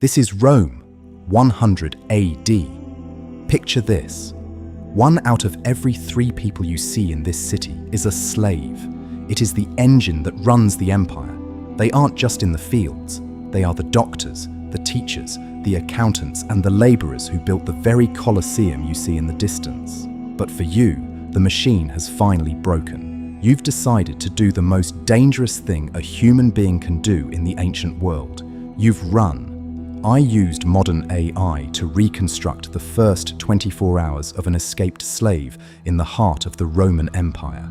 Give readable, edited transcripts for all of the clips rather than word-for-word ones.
This is Rome, 100 AD. Picture this. 1 out of every 3 people you see in this city is a slave. It is the engine that runs the empire. They aren't just in the fields. They are the doctors, the teachers, the accountants, and the laborers who built the very Colosseum you see in the distance. But for you, the machine has finally broken. You've decided to do the most dangerous thing a human being can do in the ancient world. You've run. I used modern AI to reconstruct the first 24 hours of an escaped slave in the heart of the Roman Empire.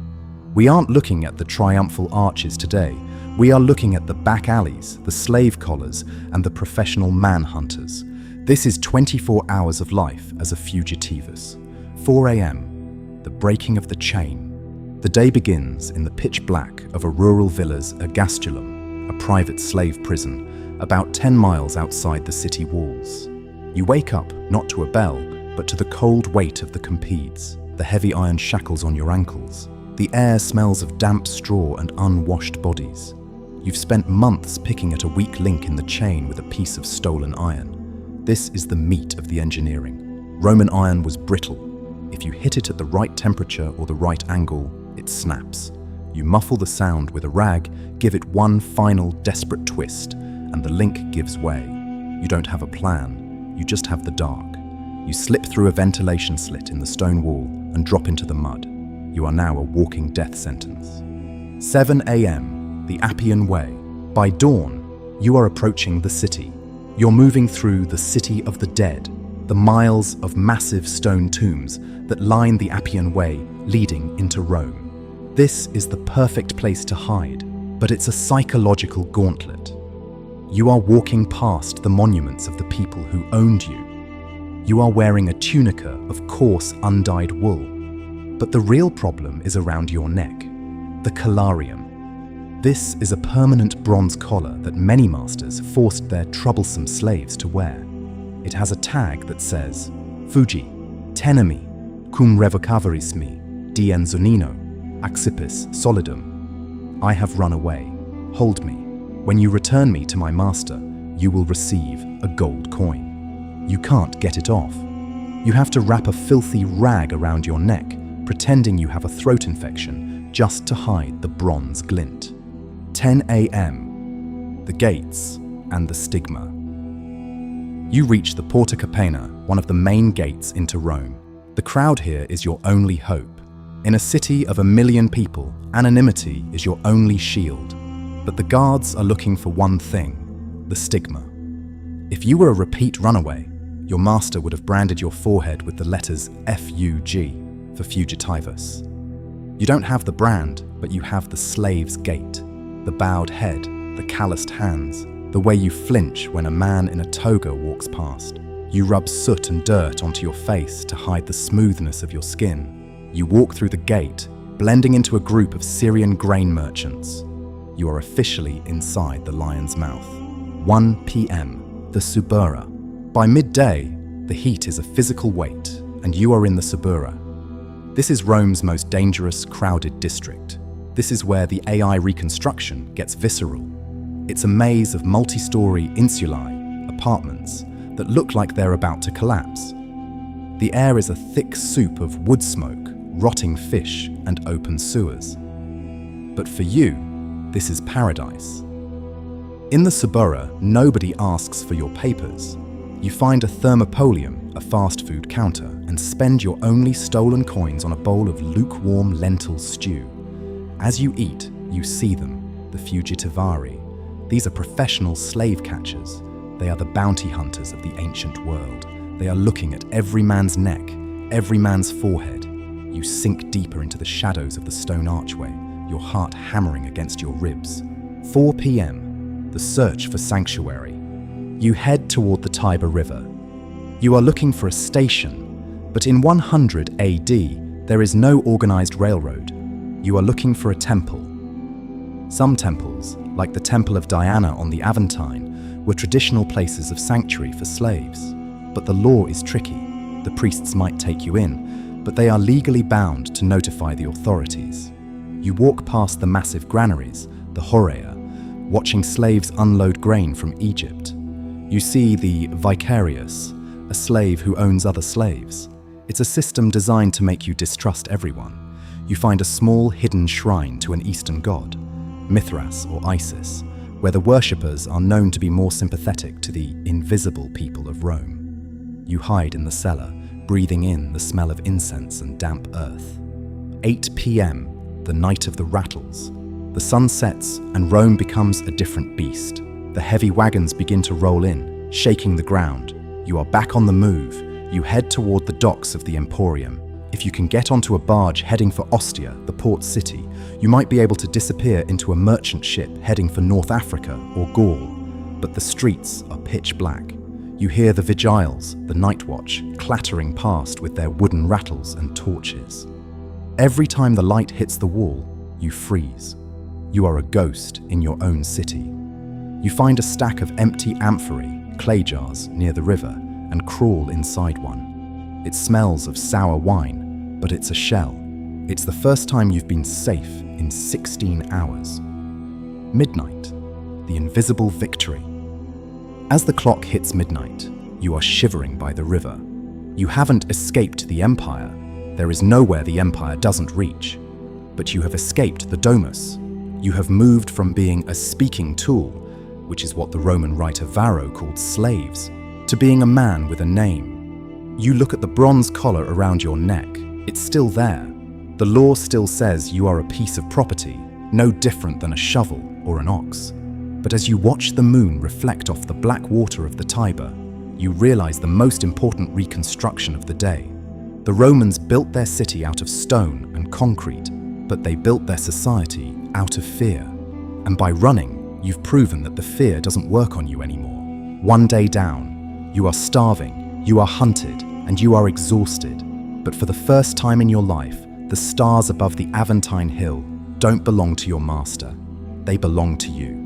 We aren't looking at the triumphal arches today. We are looking at the back alleys, the slave collars, and the professional manhunters. This is 24 hours of life as a fugitivus. 4 a.m., the breaking of the chain. The day begins in the pitch black of a rural villa's ergastulum, a private slave prison, about 10 miles outside the city walls. You wake up not to a bell, but to the cold weight of the compedes, the heavy iron shackles on your ankles. The air smells of damp straw and unwashed bodies. You've spent months picking at a weak link in the chain with a piece of stolen iron. This is the meat of the engineering. Roman iron was brittle. If you hit it at the right temperature or the right angle, it snaps. You muffle the sound with a rag, give it one final desperate twist, and the link gives way. You don't have a plan, you just have the dark. You slip through a ventilation slit in the stone wall and drop into the mud. You are now a walking death sentence. 7 a.m., the Appian Way. By dawn, you are approaching the city. You're moving through the city of the dead, the miles of massive stone tombs that line the Appian Way leading into Rome. This is the perfect place to hide, but it's a psychological gauntlet. You are walking past the monuments of the people who owned you. You are wearing a tunica of coarse, undyed wool. But the real problem is around your neck, the collarium. This is a permanent bronze collar that many masters forced their troublesome slaves to wear. It has a tag that says, Fugi, tenemi, cum revocavaris me, dien zonino, accipis solidum. I have run away, hold me. When you return me to my master, you will receive a gold coin. You can't get it off. You have to wrap a filthy rag around your neck, pretending you have a throat infection just to hide the bronze glint. 10 a.m. The gates and the stigma. You reach the Porta Capena, one of the main gates into Rome. The crowd here is your only hope. In a city of 1 million people, anonymity is your only shield. But the guards are looking for one thing, the stigma. If you were a repeat runaway, your master would have branded your forehead with the letters F-U-G for fugitivus. You don't have the brand, but you have the slave's gait, the bowed head, the calloused hands, the way you flinch when a man in a toga walks past. You rub soot and dirt onto your face to hide the smoothness of your skin. You walk through the gate, blending into a group of Syrian grain merchants. You are officially inside the lion's mouth. 1 p.m., the Subura. By midday, the heat is a physical weight, and you are in the Subura. This is Rome's most dangerous, crowded district. This is where the AI reconstruction gets visceral. It's a maze of multi-story insulae, apartments, that look like they're about to collapse. The air is a thick soup of wood smoke, rotting fish, and open sewers. But for you, this is paradise. In the Subura, nobody asks for your papers. You find a thermopolium, a fast food counter, and spend your only stolen coins on a bowl of lukewarm lentil stew. As you eat, you see them, the fugitivari. These are professional slave catchers. They are the bounty hunters of the ancient world. They are looking at every man's neck, every man's forehead. You sink deeper into the shadows of the stone archway, your heart hammering against your ribs. 4 p.m., the search for sanctuary. You head toward the Tiber River. You are looking for a station, but in 100 AD, there is no organized railroad. You are looking for a temple. Some temples, like the Temple of Diana on the Aventine, were traditional places of sanctuary for slaves. But the law is tricky. The priests might take you in, but they are legally bound to notify the authorities. You walk past the massive granaries, the Horea, watching slaves unload grain from Egypt. You see the vicarious, a slave who owns other slaves. It's a system designed to make you distrust everyone. You find a small hidden shrine to an Eastern god, Mithras or Isis, where the worshippers are known to be more sympathetic to the invisible people of Rome. You hide in the cellar, breathing in the smell of incense and damp earth. 8 p.m., the night of the rattles. The sun sets and Rome becomes a different beast. The heavy wagons begin to roll in, shaking the ground. You are back on the move. You head toward the docks of the Emporium. If you can get onto a barge heading for Ostia, the port city, you might be able to disappear into a merchant ship heading for North Africa or Gaul. But the streets are pitch black. You hear the vigiles, the night watch, clattering past with their wooden rattles and torches. Every time the light hits the wall, you freeze. You are a ghost in your own city. You find a stack of empty amphorae, clay jars, near the river and crawl inside one. It smells of sour wine, but it's a shell. It's the first time you've been safe in 16 hours. Midnight, the invisible victory. As the clock hits midnight, you are shivering by the river. You haven't escaped the Empire. There is nowhere the Empire doesn't reach. But you have escaped the Domus. You have moved from being a speaking tool, which is what the Roman writer Varro called slaves, to being a man with a name. You look at the bronze collar around your neck. It's still there. The law still says you are a piece of property, no different than a shovel or an ox. But as you watch the moon reflect off the black water of the Tiber, you realize the most important reconstruction of the day. The Romans built their city out of stone and concrete, but they built their society out of fear. And by running, you've proven that the fear doesn't work on you anymore. One day down, you are starving, you are hunted, and you are exhausted. But for the first time in your life, the stars above the Aventine Hill don't belong to your master. They belong to you.